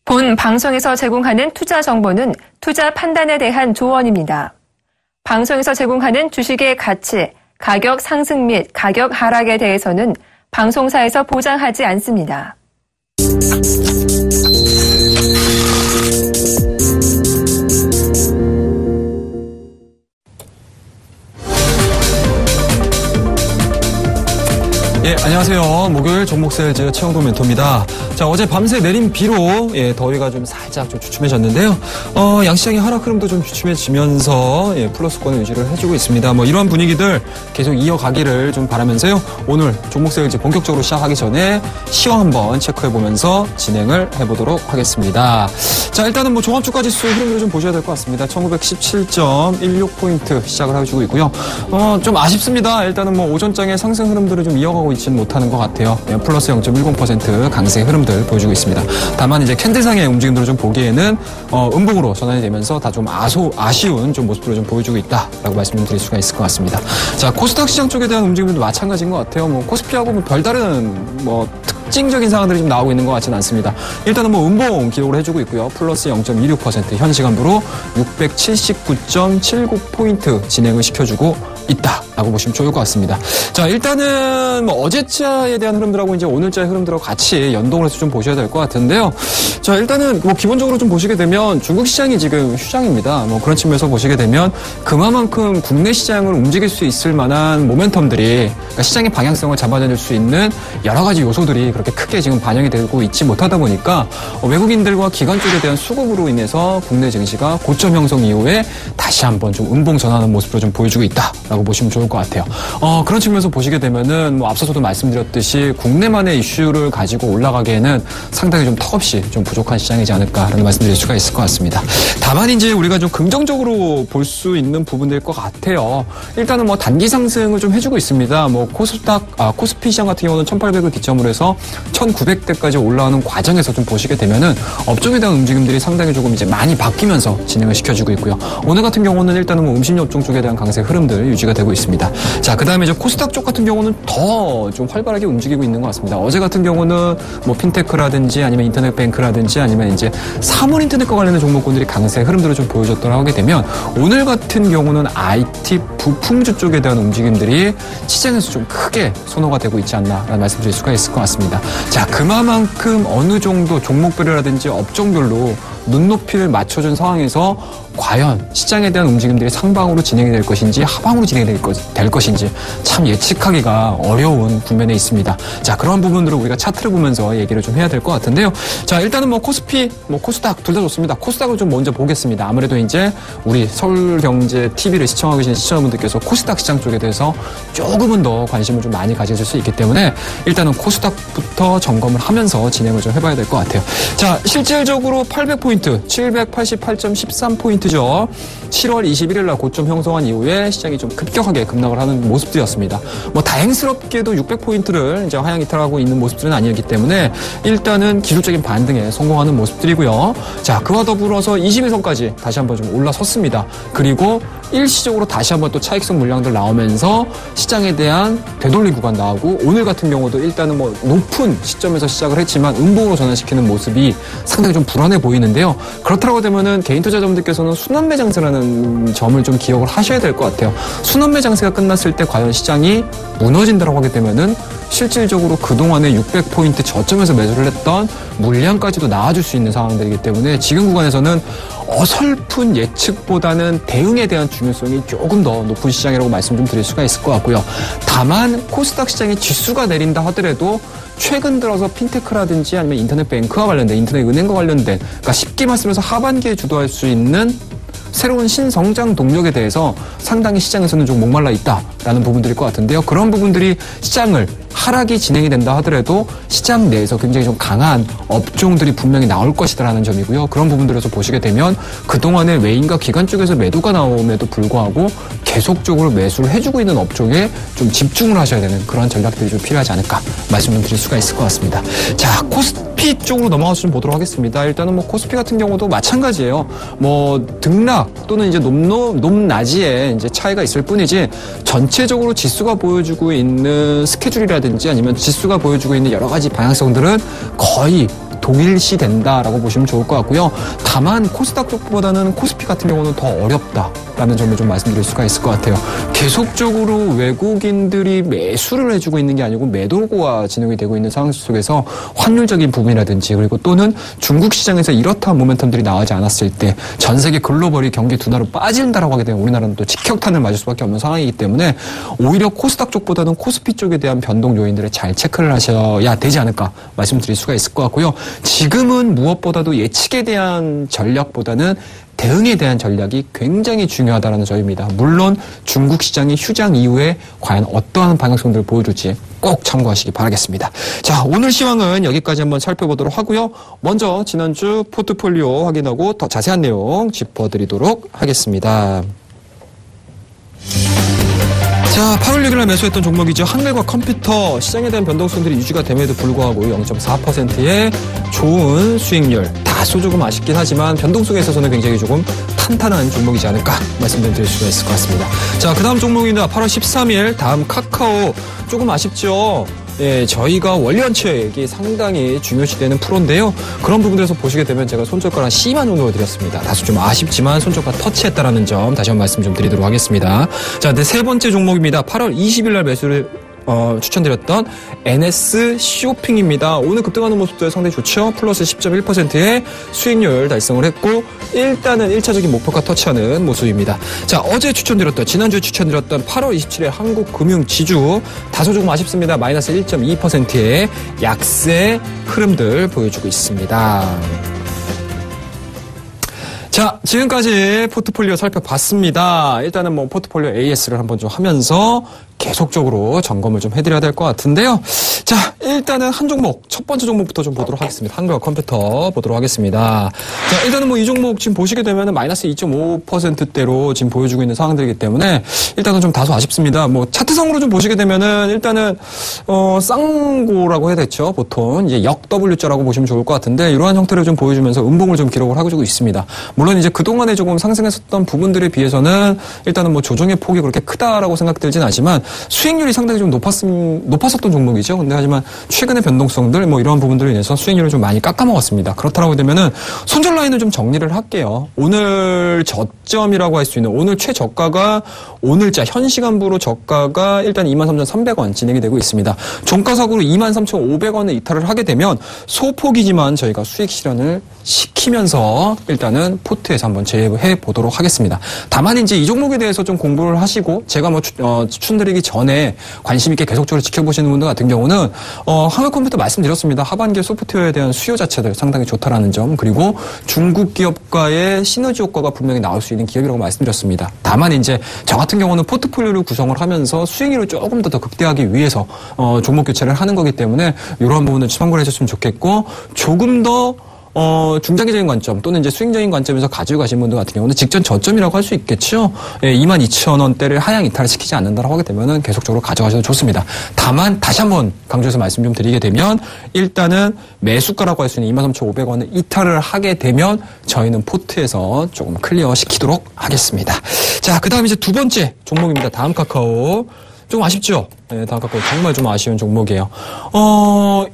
본 방송에서 제공하는 투자 정보는 투자 판단에 대한 조언입니다. 방송에서 제공하는 주식의 가치, 가격 상승 및 가격 하락에 대해서는 방송사에서 보장하지 않습니다. 예, 안녕하세요. 목요일 종목세일즈 최영도 멘토입니다. 자, 어제 밤새 내린 비로 더위가 좀 살짝 좀 주춤해졌는데요. 양시장의 하락 흐름도 좀 주춤해지면서 플러스권을 유지를 해주고 있습니다. 이러한 분위기들 계속 이어가기를 좀 바라면서요. 오늘 종목세일즈 본격적으로 시작하기 전에 시황 한번 체크해보면서 진행을 해보도록 하겠습니다. 자, 일단은 종합주가지수 흐름을 좀 보셔야 될 것 같습니다. 1917.16포인트 시작을 해주고 있고요. 좀 아쉽습니다. 일단은 오전장의 상승 흐름들을 좀 이어가고 있지는 못하는 것 같아요. 플러스 0.10% 강세 흐름들 보여주고 있습니다. 다만 이제 캔들상의 움직임들을 좀 보기에는 음봉으로 전환이 되면서 다 좀 아쉬운 좀 모습들을 좀 보여주고 있다라고 말씀을 드릴 수가 있을 것 같습니다. 자, 코스닥 시장 쪽에 대한 움직임도 마찬가지인 것 같아요. 코스피하고 별다른 특징적인 상황들이 좀 나오고 있는 것 같지는 않습니다. 일단은 음봉 기록을 해주고 있고요. 플러스 0.26% 현 시간부로 679.79포인트 진행을 시켜주고 있다라고 보시면 좋을 것 같습니다. 자, 일단은 어제자에 대한 흐름들하고 이제 오늘자의 흐름들하고 같이 연동을 해서 좀 보셔야 될 것 같은데요. 자, 일단은 기본적으로 좀 보시게 되면 중국 시장이 지금 휴장입니다. 그런 측면에서 보시게 되면 그만큼 국내 시장을 움직일 수 있을 만한 모멘텀들이, 그러니까 시장의 방향성을 잡아낼 수 있는 여러 가지 요소들이 그렇게 크게 지금 반영이 되고 있지 못하다 보니까 외국인들과 기관 쪽에 대한 수급으로 인해서 국내 증시가 고점 형성 이후에 다시 한번 좀 음봉 전환하는 모습으로 좀 보여주고 있다라고 보시면 좋을 것 같아요. 그런 측면에서 보시게 되면은 앞서서도 말씀드렸듯이 국내만의 이슈를 가지고 올라가기에는 상당히 좀 턱없이 좀 부족한 시장이지 않을까라는 말씀드릴 수가 있을 것 같습니다. 다만 이제 우리가 좀 긍정적으로 볼 수 있는 부분일 것 같아요. 일단은 단기 상승을 좀 해주고 있습니다. 코스피 시장 같은 경우는 1800을 기점으로 해서 1900대까지 올라오는 과정에서 좀 보시게 되면은 업종에 대한 움직임들이 상당히 조금 이제 많이 바뀌면서 진행을 시켜주고 있고요. 오늘 같은 경우는 일단은 음식료 업종 쪽에 대한 강세 흐름들 유지가 되고 있습니다. 자, 그 다음에 이제 코스닥 쪽 같은 경우는 더 좀 활발하게 움직이고 있는 것 같습니다. 어제 같은 경우는 핀테크라든지 아니면 인터넷 뱅크라든지 아니면 이제 사물 인터넷과 관련된 종목군들이 강세 흐름들을 좀 보여줬더라 하게 되면 오늘 같은 경우는 IT 부품주 쪽에 대한 움직임들이 시장에서 좀 크게 선호가 되고 있지 않나라는 말씀드릴 수가 있을 것 같습니다. 자, 그만큼 어느 정도 종목별이라든지 업종별로 눈높이를 맞춰준 상황에서 과연 시장에 대한 움직임들이 상방으로 진행이 될 것인지 하방으로 진행이 될 것인지 참 예측하기가 어려운 국면에 있습니다. 자, 그런 부분들을 우리가 차트를 보면서 얘기를 좀 해야 될 것 같은데요. 자, 일단은 코스피, 코스닥 둘 다 좋습니다. 코스닥을 좀 먼저 보겠습니다. 아무래도 이제 우리 서울경제 TV를 시청하고 계신 시청자분들께서 코스닥 시장 쪽에 대해서 조금은 더 관심을 좀 많이 가지실 수 있기 때문에 일단은 코스닥부터 점검을 하면서 진행을 좀 해봐야 될 것 같아요. 자, 실질적으로 800포인트, 788.13포인트 7월 21일 날 고점 형성한 이후에 시장이 좀 급격하게 급락을 하는 모습들이었습니다. 다행스럽게도 600포인트를 이제 하향 이탈하고 있는 모습들은 아니었기 때문에 일단은 기술적인 반등에 성공하는 모습들이고요. 자, 그와 더불어서 21선까지 다시 한번 좀 올라섰습니다. 그리고 일시적으로 다시 한번 또 차익성 물량들 나오면서 시장에 대한 되돌리 구간 나오고 오늘 같은 경우도 일단은 높은 시점에서 시작을 했지만 음봉으로 전환시키는 모습이 상당히 좀 불안해 보이는데요. 그렇다고 되면은 개인 투자자분들께서는 순환매 장세라는 점을 좀 기억을 하셔야 될 것 같아요. 순환매 장세가 끝났을 때 과연 시장이 무너진다고 하게 되면은 실질적으로 그동안에 600포인트 저점에서 매수를 했던 물량까지도 나와줄 수 있는 상황들이기 때문에 지금 구간에서는 어설픈 예측보다는 대응에 대한 중요성이 조금 더 높은 시장이라고 말씀 좀 드릴 수가 있을 것 같고요. 다만 코스닥 시장의 지수가 내린다 하더라도 최근 들어서 핀테크라든지 아니면 인터넷 뱅크와 관련된 인터넷 은행과 관련된, 그러니까 쉽게 말씀해서 하반기에 주도할 수 있는 새로운 신성장 동력에 대해서 상당히 시장에서는 좀 목말라 있다라는 부분들일 것 같은데요. 그런 부분들이 시장을 하락이 진행이 된다 하더라도 시장 내에서 굉장히 좀 강한 업종들이 분명히 나올 것이다라는 점이고요. 그런 부분들에서 보시게 되면 그동안에 외인과 기관 쪽에서 매도가 나옴에도 불구하고 계속적으로 매수를 해주고 있는 업종에 좀 집중을 하셔야 되는 그런 전략들이 좀 필요하지 않을까 말씀을 드릴 수가 있을 것 같습니다. 자, 코스피 쪽으로 넘어가서 좀 보도록 하겠습니다. 일단은 코스피 같은 경우도 마찬가지예요. 등락 또는 이제 높낮이에 이제 차이가 있을 뿐이지 전체적으로 지수가 보여주고 있는 스케줄이라든지 아니면 지수가 보여주고 있는 여러 가지 방향성들은 거의 동일시 된다라고 보시면 좋을 것 같고요. 다만 코스닥 쪽보다는 코스피 같은 경우는 더 어렵다라는 점을 좀 말씀드릴 수가 있을 것 같아요. 계속적으로 외국인들이 매수를 해주고 있는 게 아니고 매도가 진행이 되고 있는 상황 속에서 환율적인 부분이라든지 그리고 또는 중국 시장에서 이렇다 모멘텀들이 나오지 않았을 때 전 세계 글로벌이 경기 둔화로 빠진다라고 하게 되면 우리나라는 또 직격탄을 맞을 수밖에 없는 상황이기 때문에 오히려 코스닥 쪽보다는 코스피 쪽에 대한 변동 요인들을 잘 체크를 하셔야 되지 않을까 말씀드릴 수가 있을 것 같고요. 지금은 무엇보다도 예측에 대한 전략보다는 대응에 대한 전략이 굉장히 중요하다는 점입니다. 물론 중국 시장이 휴장 이후에 과연 어떠한 방향성들을 보여줄지 꼭 참고하시기 바라겠습니다. 자, 오늘 시황은 여기까지 한번 살펴보도록 하고요. 먼저 지난주 포트폴리오 확인하고 더 자세한 내용 짚어드리도록 하겠습니다. 자, 8월 6일 날 매수했던 종목이죠. 한글과 컴퓨터 시장에 대한 변동성들이 유지가 됨에도 불구하고 0.4%의 좋은 수익률. 다소 조금 아쉽긴 하지만 변동성에 있어서는 굉장히 조금 탄탄한 종목이지 않을까 말씀드릴 수가 있을 것 같습니다. 자, 그 다음 종목입니다. 8월 13일 다음 카카오. 조금 아쉽죠. 예, 저희가 원리원칙이 상당히 중요시되는 프로인데요. 그런 부분들에서 보시게 되면 제가 손절가를 한 12만 정도 드렸습니다. 다소 좀 아쉽지만 손절가 터치했다라는 점 다시 한번 말씀 좀 드리도록 하겠습니다. 자, 네, 세 번째 종목입니다. 8월 20일 날 매수를 추천드렸던 NS 쇼핑입니다. 오늘 급등하는 모습도 상당히 좋죠. 플러스 10.1%의 수익률 달성을 했고 일단은 1차적인 목표가 터치하는 모습입니다. 자, 어제 추천드렸던 지난주에 추천드렸던 8월 27일 한국금융지주 다소 조금 아쉽습니다. 마이너스 1.2%의 약세 흐름들 보여주고 있습니다. 자, 지금까지 포트폴리오 살펴봤습니다. 일단은 뭐 포트폴리오 AS를 한번 좀 하면서 계속적으로 점검을 좀 해드려야 될 것 같은데요. 자, 일단은 한 종목, 첫 번째 종목부터 좀 보도록 하겠습니다. 한글과 컴퓨터 보도록 하겠습니다. 자, 일단은 뭐 이 종목 지금 보시게 되면은 마이너스 2.5%대로 지금 보여주고 있는 상황들이기 때문에 일단은 좀 다소 아쉽습니다. 뭐 차트상으로 좀 보시게 되면은 일단은 쌍고라고 해야 되죠. 보통 이제 역 W자라고 보시면 좋을 것 같은데 이러한 형태를 좀 보여주면서 음봉을 좀 기록을 하고 있습니다. 물론 이제 그동안에 조금 상승했었던 부분들에 비해서는 일단은 뭐 조정의 폭이 그렇게 크다라고 생각들진 않지만 수익률이 상당히 좀 높았었던 종목이죠. 근데 하지만 최근의 변동성들 뭐 이러한 부분들로 인해서 수익률을 좀 많이 깎아먹었습니다. 그렇다고 되면은 손절 라인을 좀 정리를 할게요. 오늘 저점이라고 할 수 있는 오늘 최저가가 오늘자 현 시간부로 저가가 일단 23,300원 진행이 되고 있습니다. 종가석으로 23,500원에 이탈을 하게 되면 소폭이지만 저희가 수익 실현을 시키면서 일단은 포트에서 한번 제외해 보도록 하겠습니다. 다만 이제 이 종목에 대해서 좀 공부를 하시고 제가 뭐 추천드리기 전에 관심 있게 계속적으로 지켜보시는 분들 같은 경우는 한글컴퓨터 말씀드렸습니다. 하반기에 소프트웨어에 대한 수요 자체들 상당히 좋다라는 점 그리고 중국 기업과의 시너지 효과가 분명히 나올 수 있는 기업이라고 말씀드렸습니다. 다만 이제 저 같은 경우는 포트폴리오를 구성을 하면서 수익률을 조금 더 극대화하기 위해서 종목 교체를 하는 거기 때문에 이러한 부분을 참고를 해주셨으면 좋겠고 조금 더 중장기적인 관점 또는 이제 수익적인 관점에서 가지고 가신 분들 같은 경우는 직전 저점이라고 할 수 있겠죠. 22,000원대를 하향 이탈시키지 않는다라고 하게 되면은 계속적으로 가져가셔도 좋습니다. 다만 다시 한번 강조해서 말씀 좀 드리게 되면 일단은 매수가라고 할 수 있는 23,500원을 이탈을 하게 되면 저희는 포트에서 조금 클리어 시키도록 하겠습니다. 자, 그다음 이제 두 번째 종목입니다. 다음 카카오. 좀 아쉽죠? 네, 다음 카카오 정말 좀 아쉬운 종목이에요.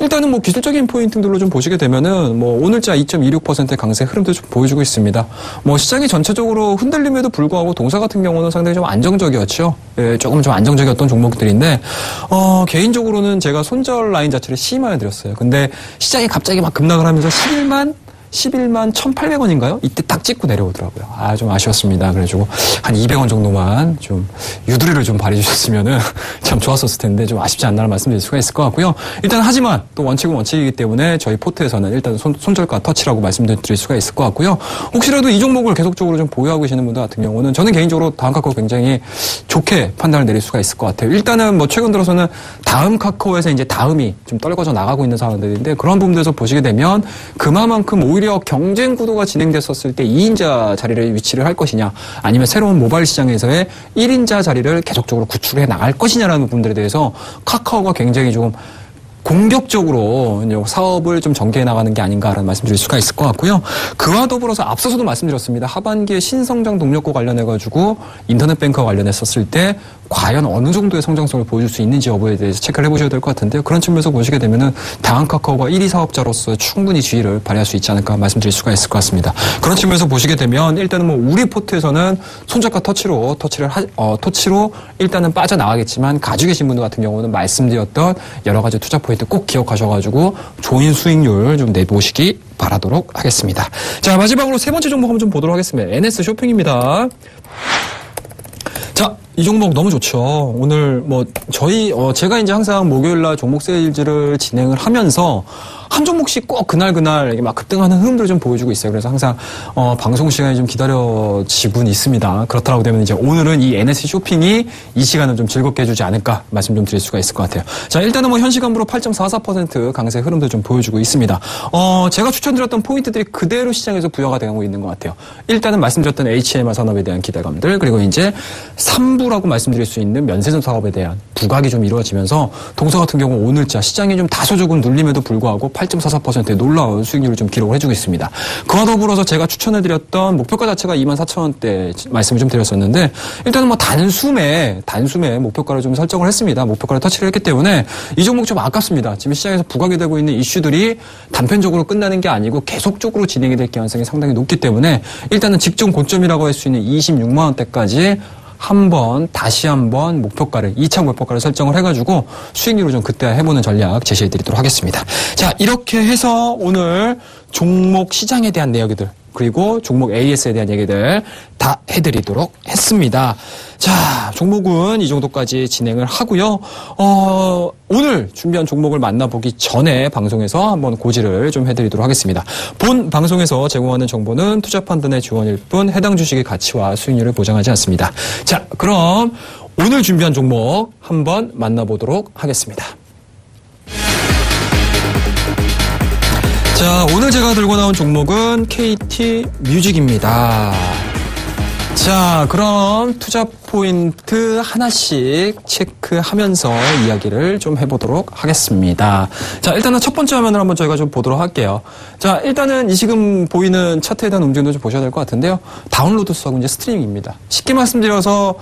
일단은 뭐 기술적인 포인트들로 좀 보시게 되면은 뭐 오늘자 2.26%의 강세 흐름도 좀 보여주고 있습니다. 뭐 시장이 전체적으로 흔들림에도 불구하고 동사 같은 경우는 상당히 좀 안정적이었죠. 예, 조금 좀 안정적이었던 종목들인데, 개인적으로는 제가 손절 라인 자체를 12만에 드렸어요. 근데 시장이 갑자기 막 급락을 하면서 11만 1,800원인가요? 이때 딱 찍고 내려오더라고요. 좀 아쉬웠습니다. 그래가지고 한 200원 정도만 좀 유두리를 좀 발휘해주셨으면은 참 좋았었을 텐데 좀 아쉽지 않나라는 말씀드릴 수가 있을 것 같고요. 일단 하지만 또 원칙은 원칙이기 때문에 저희 포트에서는 일단 손절가 터치라고 말씀드릴 수가 있을 것 같고요. 혹시라도 이 종목을 계속적으로 좀 보유하고 계시는 분들 같은 경우는 저는 개인적으로 다음 카카오 굉장히 좋게 판단을 내릴 수가 있을 것 같아요. 일단은 뭐 최근 들어서는 다음 카카오에서 이제 다음이 좀 떨궈져 나가고 있는 상황들인데 그런 부분들에서 보시게 되면 그만큼 오히려 경쟁 구도가 진행됐었을 때 2인자 자리를 위치를 할 것이냐 아니면 새로운 모바일 시장에서의 1인자 자리를 계속적으로 구축해 나갈 것이냐라는 부분들에 대해서 카카오가 굉장히 조금 공격적으로 사업을 좀 전개해 나가는 게 아닌가라는 말씀드릴 수가 있을 것 같고요. 그와 더불어서 앞서서도 말씀드렸습니다. 하반기에 신성장 동력과 관련해가지고 인터넷 뱅크와 관련했었을 때 과연 어느 정도의 성장성을 보여줄 수 있는지 여부에 대해서 체크를 해보셔야 될 것 같은데요. 그런 측면에서 보시게 되면은 다음카카오가 1위 사업자로서 충분히 지위를 발휘할 수 있지 않을까 말씀드릴 수가 있을 것 같습니다. 그런 측면에서 보시게 되면 일단은 뭐 우리 포트에서는 손잡과 터치로 일단은 빠져나가겠지만 가지고 계신 분들 같은 경우는 말씀드렸던 여러 가지 투자 포인트 꼭 기억하셔가지고 좋은 수익률 좀 내보시기 바라도록 하겠습니다. 자, 마지막으로 세 번째 종목 한번 좀 보도록 하겠습니다. NS 쇼핑입니다. 자, 이 종목 너무 좋죠. 오늘 제가 이제 항상 목요일날 종목 세일즈를 진행을 하면서 한 종목씩 꼭 그날 이렇게 막 급등하는 흐름들을 좀 보여주고 있어요. 그래서 항상 방송 시간이 좀 기다려지곤 있습니다. 그렇다고 되면 이제 오늘은 이 NS 쇼핑이 이 시간을 좀 즐겁게 해주지 않을까 말씀 좀 드릴 수가 있을 것 같아요. 자, 일단은 현 시간으로 8.44% 강세 흐름들 좀 보여주고 있습니다. 제가 추천드렸던 포인트들이 그대로 시장에서 부여가 되고 있는 것 같아요. 일단은 말씀드렸던 HMR 산업에 대한 기대감들, 그리고 이제 3부라고 말씀드릴 수 있는 면세점 사업에 대한 부각이 좀 이루어지면서 동서 같은 경우 오늘자 시장이 좀 다소 조금 눌림에도 불구하고 8.44%의 놀라운 수익률을 좀 기록을 해주고 있습니다. 그와 더불어서 제가 추천해드렸던 목표가 자체가 24,000원대 말씀을 좀 드렸었는데 일단은 단숨에 목표가를 좀 설정을 했습니다. 목표가를 터치를 했기 때문에 이 종목 좀 아깝습니다. 지금 시장에서 부각이 되고 있는 이슈들이 단편적으로 끝나는 게 아니고 계속적으로 진행이 될 가능성이 상당히 높기 때문에 일단은 직전 고점이라고 할 수 있는 26만 원대까지 다시 한번 목표가를 2차 목표가를 설정을 해가지고 수익률을 좀 극대화해보는 전략 제시해드리도록 하겠습니다. 자, 이렇게 해서 오늘 종목 시장에 대한 내용들 그리고 종목 AS에 대한 얘기들 다 해드리도록 했습니다. 자, 종목은 이 정도까지 진행을 하고요. 오늘 준비한 종목을 만나보기 전에 방송에서 한번 고지를 좀 해드리도록 하겠습니다. 본 방송에서 제공하는 정보는 투자 판단의 지원일 뿐 해당 주식의 가치와 수익률을 보장하지 않습니다. 자, 그럼 오늘 준비한 종목 한번 만나보도록 하겠습니다. 자, 오늘 제가 들고 나온 종목은 KT 뮤직입니다. 자, 그럼 투자 포인트 하나씩 체크하면서 이야기를 좀 해보도록 하겠습니다. 자, 일단은 첫 번째 화면을 한번 저희가 좀 보도록 할게요. 자, 일단은 이 지금 보이는 차트에 대한 움직임도 좀 보셔야 될 것 같은데요. 다운로드 수하고 이제 스트리밍입니다. 쉽게 말씀드려서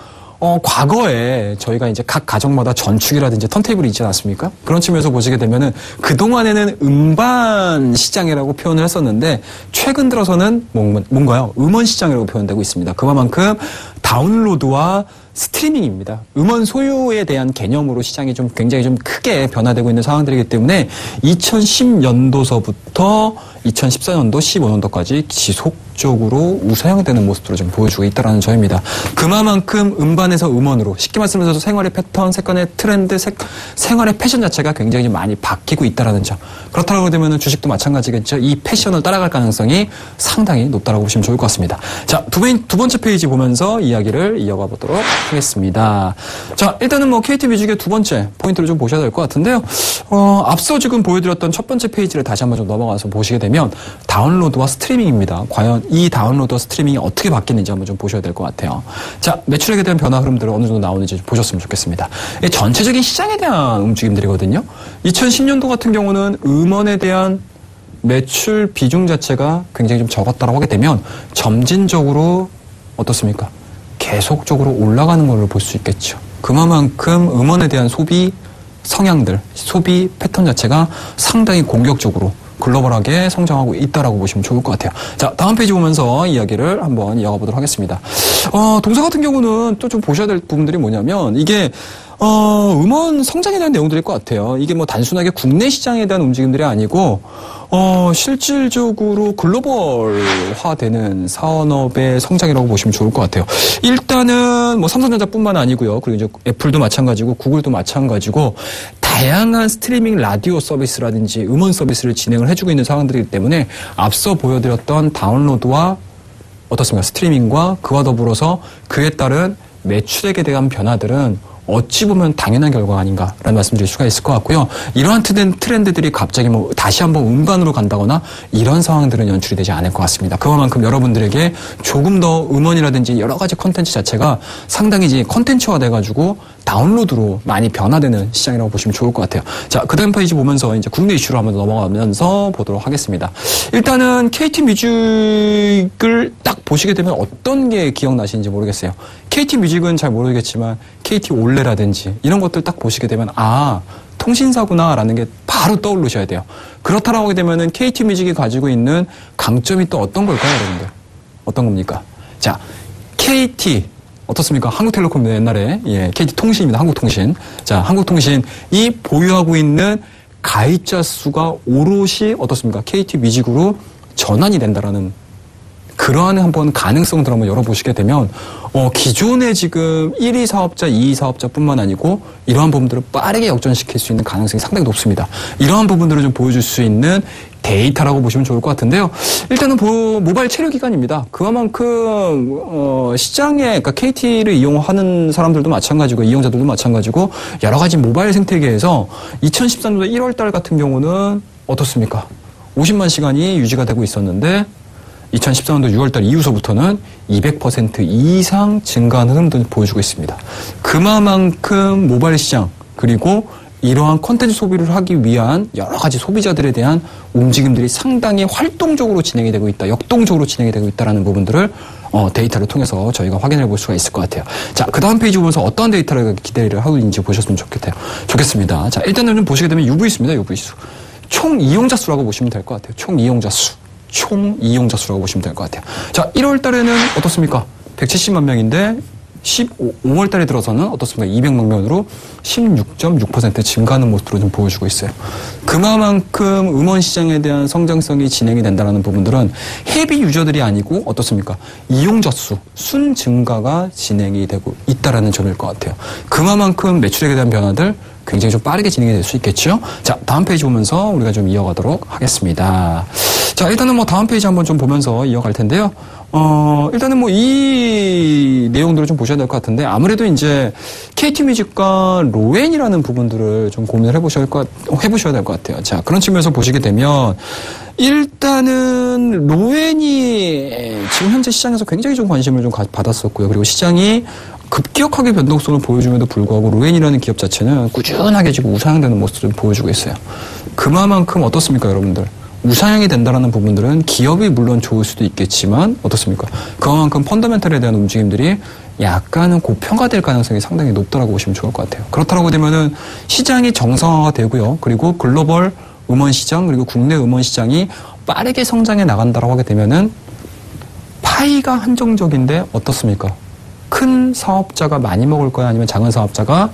과거에 저희가 이제 각 가정마다 전축이라든지 턴테이블이 있지 않았습니까? 그런 측면에서 보시게 되면은 그동안에는 음반 시장이라고 표현을 했었는데 최근 들어서는 뭔가요? 음원 시장이라고 표현되고 있습니다. 그만큼 다운로드와 스트리밍입니다. 음원 소유에 대한 개념으로 시장이 좀 굉장히 좀 크게 변화되고 있는 상황들이기 때문에 2010년도서부터 2014년도, 15년도까지 지속적으로 우상향되는 모습들을 좀 보여주고 있다는 점입니다. 그만큼 음반에서 음원으로 쉽게 말씀드려서 생활의 패턴, 생활의 트렌드, 생활의 패션 자체가 굉장히 좀 많이 바뀌고 있다는 점. 그렇다고 되면 주식도 마찬가지겠죠. 이 패션을 따라갈 가능성이 상당히 높다고 보시면 좋을 것 같습니다. 자, 두 번째 페이지 보면서 이야기를 이어가 보도록 하겠습니다. 자, 일단은 KT 뮤직의 두 번째 포인트를 좀 보셔야 될 것 같은데요. 앞서 지금 보여드렸던 첫 번째 페이지를 다시 한번 좀 넘어가서 보시게 되면 다운로드와 스트리밍입니다. 과연 이 다운로드와 스트리밍이 어떻게 바뀌는지 한번 좀 보셔야 될 것 같아요. 자, 매출액에 대한 변화 흐름들을 어느 정도 나오는지 좀 보셨으면 좋겠습니다. 전체적인 시장에 대한 움직임들이거든요. 2010년도 같은 경우는 음원에 대한 매출 비중 자체가 굉장히 좀 적었다고 하게 되면 점진적으로 어떻습니까? 계속적으로 올라가는 걸로 볼 수 있겠죠. 그만큼 음원에 대한 소비 성향들, 소비 패턴 자체가 상당히 공격적으로 글로벌하게 성장하고 있다라고 보시면 좋을 것 같아요. 자, 다음 페이지 보면서 이야기를 한번 이어가 보도록 하겠습니다. 동사 같은 경우는 또 좀 보셔야 될 부분들이 뭐냐면 이게 음원 성장에 대한 내용들일 것 같아요. 이게 단순하게 국내 시장에 대한 움직임들이 아니고 실질적으로 글로벌화되는 산업의 성장이라고 보시면 좋을 것 같아요. 일단은 삼성전자뿐만 아니고요. 그리고 이제 애플도 마찬가지고 구글도 마찬가지고 다양한 스트리밍 라디오 서비스라든지 음원 서비스를 진행을 해주고 있는 상황들이기 때문에 앞서 보여드렸던 다운로드와 어떻습니까? 스트리밍과 그와 더불어서 그에 따른 매출액에 대한 변화들은 어찌 보면 당연한 결과가 아닌가라는 말씀드릴 수가 있을 것 같고요. 이러한 트렌드들이 갑자기 뭐 다시 한번 음반으로 간다거나 이런 상황들은 연출이 되지 않을 것 같습니다. 그만큼 여러분들에게 조금 더 음원이라든지 여러 가지 컨텐츠 자체가 상당히 이제 컨텐츠화 돼가지고 다운로드로 많이 변화되는 시장이라고 보시면 좋을 것 같아요. 자, 그 다음 페이지 보면서 이제 국내 이슈로 한번 넘어가면서 보도록 하겠습니다. 일단은 KT 뮤직을 딱 보시게 되면 어떤 게 기억나시는지 모르겠어요. KT 뮤직은 잘 모르겠지만 KT 올레라든지 이런 것들 딱 보시게 되면 통신사구나라는 게 바로 떠오르셔야 돼요. 그렇다라고 하게 되면은 KT 뮤직이 가지고 있는 강점이 또 어떤 걸까요, 여러분들? 어떤 겁니까? 자, KT 어떻습니까? 한국텔레콤 옛날에 KT 통신입니다. 한국통신. 자, 한국통신이 보유하고 있는 가입자 수가 오롯이 어떻습니까? KT 뮤직으로 전환이 된다라는 그러한 한번 가능성들 한번 열어보시게 되면 기존의 지금 1위 사업자, 2위 사업자뿐만 아니고 이러한 부분들을 빠르게 역전시킬 수 있는 가능성이 상당히 높습니다. 이러한 부분들을 좀 보여줄 수 있는 데이터라고 보시면 좋을 것 같은데요. 일단은 모바일 체류 기간입니다. 그만큼 시장에 그러니까 KT를 이용하는 사람들도 마찬가지고 이용자들도 마찬가지고 여러 가지 모바일 생태계에서 2013년도 1월 달 같은 경우는 어떻습니까? 50만 시간이 유지가 되고 있었는데 2014년도 6월달 이후서부터는 200% 이상 증가하는 흐름도 보여주고 있습니다. 그만큼 모바일 시장 그리고 이러한 콘텐츠 소비를 하기 위한 여러 가지 소비자들에 대한 움직임들이 상당히 활동적으로 진행이 되고 있다, 역동적으로 진행이 되고 있다는 부분들을 데이터를 통해서 저희가 확인해 볼 수가 있을 것 같아요. 자, 그 다음 페이지 보면서 어떤 데이터를 기대를 하고 있는지 보셨으면 좋겠습니다. 자, 일단은 좀 보시게 되면 UV 수입니다. UV 수. 총 이용자 수라고 보시면 될 것 같아요. 총 이용자 수라고 보시면 될 것 같아요. 자, 1월 달에는 어떻습니까? 170만 명인데 5월 달에 들어서는 어떻습니까? 200만 명으로 16.6% 증가하는 모습으로 좀 보여주고 있어요. 그만큼 음원 시장에 대한 성장성이 진행이 된다는 부분들은 헤비 유저들이 아니고 어떻습니까? 이용자 순 증가가 진행이 되고 있다는 점일 것 같아요. 그만큼 매출액에 대한 변화들 굉장히 좀 빠르게 진행이 될 수 있겠죠. 자, 다음 페이지 보면서 우리가 좀 이어가도록 하겠습니다. 자, 일단은 뭐 다음 페이지 한번 좀 보면서 이어갈 텐데요. 일단은 뭐 이 내용들을 좀 보셔야 될 것 같은데 아무래도 이제 KT 뮤직과 로엔이라는 부분들을 좀 고민을 해보셔야 될 것 같아요. 자, 그런 측면에서 보시게 되면 일단은 로엔이 지금 현재 시장에서 굉장히 좀 관심을 좀 받았었고요. 그리고 시장이 급격하게 변동성을 보여줌에도 불구하고 로엔이라는 기업 자체는 꾸준하게 지금 우상향되는 모습을 보여주고 있어요. 그만큼 어떻습니까, 여러분들? 우상향이 된다라는 부분들은 기업이 물론 좋을 수도 있겠지만 어떻습니까? 그만큼 펀더멘털에 대한 움직임들이 약간은 고평가될 가능성이 상당히 높다라고 보시면 좋을 것 같아요. 그렇다고 되면은 시장이 정상화가 되고요. 그리고 글로벌 음원 시장 그리고 국내 음원 시장이 빠르게 성장해 나간다라고 하게 되면은 파이가 한정적인데 어떻습니까? 큰 사업자가 많이 먹을 거야? 아니면 작은 사업자가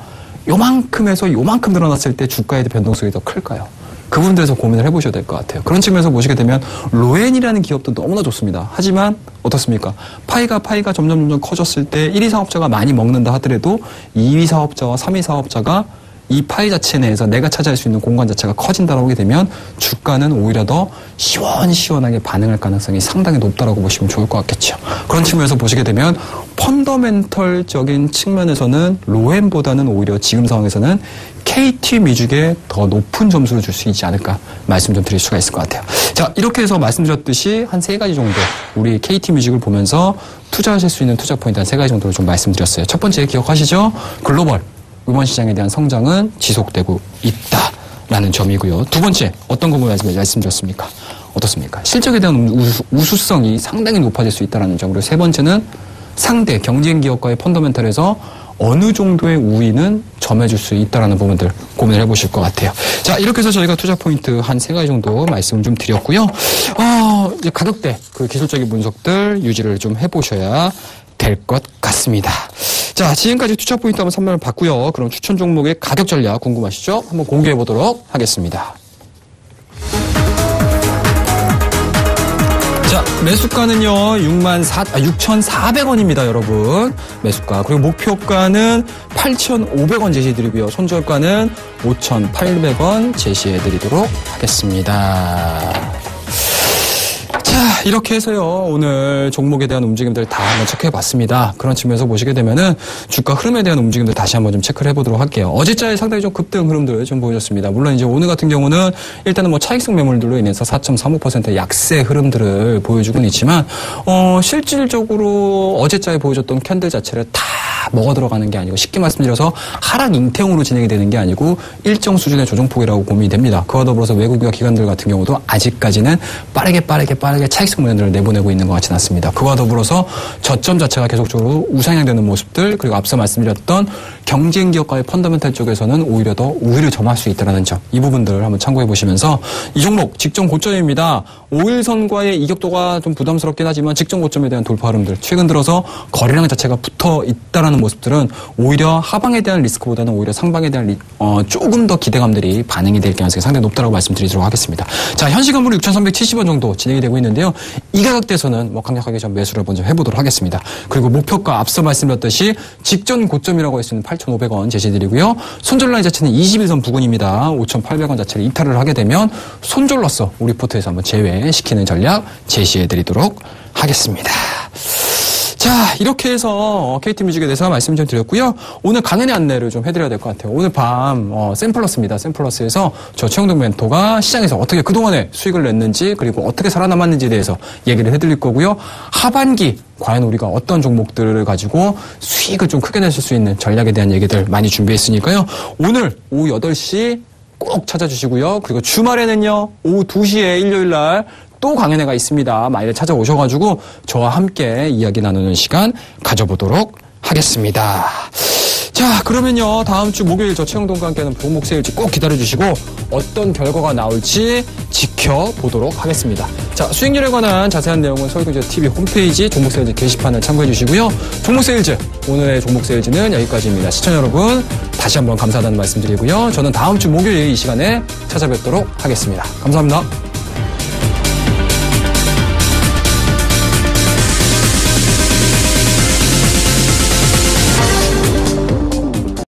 요만큼에서 요만큼 늘어났을 때 주가의 변동성이 더 클까요? 그 부분들에서 고민을 해보셔야 될 것 같아요. 그런 측면에서 보시게 되면 로엔이라는 기업도 너무나 좋습니다. 하지만 어떻습니까? 파이가 점점 커졌을 때 1위 사업자가 많이 먹는다 하더라도 2위 사업자와 3위 사업자가 이 파이 자체 내에서 내가 차지할 수 있는 공간 자체가 커진다라고 하게 되면 주가는 오히려 더 시원시원하게 반응할 가능성이 상당히 높다라고 보시면 좋을 것 같겠죠. 그런 측면에서 보시게 되면 펀더멘털적인 측면에서는 로엔보다는 오히려 지금 상황에서는 KT 뮤직에 더 높은 점수를 줄 수 있지 않을까 말씀 좀 드릴 수가 있을 것 같아요. 자, 이렇게 해서 말씀드렸듯이 한 3가지 정도 우리 KT 뮤직을 보면서 투자하실 수 있는 투자 포인트 한 3가지 정도를 좀 말씀드렸어요. 첫 번째 기억하시죠? 글로벌 음원 시장에 대한 성장은 지속되고 있다라는 점이고요. 두 번째 어떤 부분을 말씀드렸습니까? 어떻습니까? 실적에 대한 우수성이 상당히 높아질 수 있다는 점으로 세 번째는 상대 경쟁 기업과의 펀더멘털에서 어느 정도의 우위는 점해줄 수 있다는 부분들 고민을 해보실 것 같아요. 자, 이렇게 해서 저희가 투자 포인트 한 3가지 정도 말씀을 좀 드렸고요. 이제 가격대 그 기술적인 분석들 유지를 좀 해보셔야 될 것 같습니다. 자, 지금까지 투자 포인트 한번 선명을 봤고요. 그럼 추천 종목의 가격 전략 궁금하시죠? 한번 공개해 보도록 하겠습니다. 자, 매수가는요, 6,400원입니다, 여러분. 매수가. 그리고 목표가는 8,500원 제시해드리고요. 손절가는 5,800원 제시해드리도록 하겠습니다. 자, 이렇게 해서요, 오늘 종목에 대한 움직임들 다 한번 체크해봤습니다. 그런 측면에서 보시게 되면은 주가 흐름에 대한 움직임들 다시 한번 좀 체크를 해보도록 할게요. 어제자에 상당히 좀 급등 흐름들 좀 보여줬습니다. 물론 이제 오늘 같은 경우는 일단은 뭐 차익성 매물들로 인해서 4.35%의 약세 흐름들을 보여주고는 있지만, 실질적으로 어제자에 보여줬던 캔들 자체를 다 먹어 들어가는 게 아니고, 쉽게 말씀드려서 하락 잉태형으로 진행이 되는 게 아니고 일정 수준의 조정폭이라고 고민이 됩니다. 그와 더불어서 외국인과 기관들 같은 경우도 아직까지는 빠르게 차익성 매물들을 내보내고 있는 것 같지는 않습니다. 그와 더불어서 저점 자체가 계속적으로 우상향되는 모습들, 그리고 앞서 말씀드렸던 경쟁 기업과의 펀더멘탈 쪽에서는 오히려 더 우위를 점할 수 있다는 점, 이 부분들을 한번 참고해 보시면서 이 종목 직전 고점입니다. 5일선과의 이격도가 좀 부담스럽긴 하지만 직전 고점에 대한 돌파 흐름들, 최근 들어서 거래량 자체가 붙어 있다라는 모습들은 오히려 하방에 대한 리스크보다는 오히려 상방에 대한 조금 더 기대감들이 반영이 될 가능성이 상당히 높다고 말씀드리도록 하겠습니다. 자, 현 시간으로 6,370원 정도 진행이 되고 있는데요. 이 가격대에서는 뭐 강력하게 좀 매수를 먼저 해보도록 하겠습니다. 그리고 목표가 앞서 말씀드렸듯이 직전 고점이라고 할 수 있는 8,500원 제시드리고요. 손절 라인 자체는 21선 부근입니다. 5,800원 자체를 이탈을 하게 되면 손절로서 우리 포트에서 한번 제외시키는 전략 제시해드리도록 하겠습니다. 자, 이렇게 해서 KT뮤직에 대해서 말씀 좀 드렸고요. 오늘 강연의 안내를 좀 해드려야 될 것 같아요. 오늘 밤 샘플러스입니다. 샘플러스에서 저 최영동 멘토가 시장에서 어떻게 그동안에 수익을 냈는지, 그리고 어떻게 살아남았는지에 대해서 얘기를 해드릴 거고요. 하반기 과연 우리가 어떤 종목들을 가지고 수익을 좀 크게 내실 수 있는 전략에 대한 얘기들 많이 준비했으니까요. 오늘 오후 8시 꼭 찾아주시고요. 그리고 주말에는요, 오후 2시에 일요일날 또 강연회가 있습니다. 많이들 찾아오셔가지고 저와 함께 이야기 나누는 시간 가져보도록 하겠습니다. 자, 그러면요, 다음 주 목요일 저 최영동과 함께하는 종목 세일즈 꼭 기다려주시고 어떤 결과가 나올지 지켜보도록 하겠습니다. 자, 수익률에 관한 자세한 내용은 서울경제TV 홈페이지 종목 세일즈 게시판을 참고해주시고요. 종목 세일즈, 오늘의 종목 세일즈는 여기까지입니다. 시청자 여러분, 다시 한번 감사하다는 말씀 드리고요. 저는 다음 주 목요일 이 시간에 찾아뵙도록 하겠습니다. 감사합니다.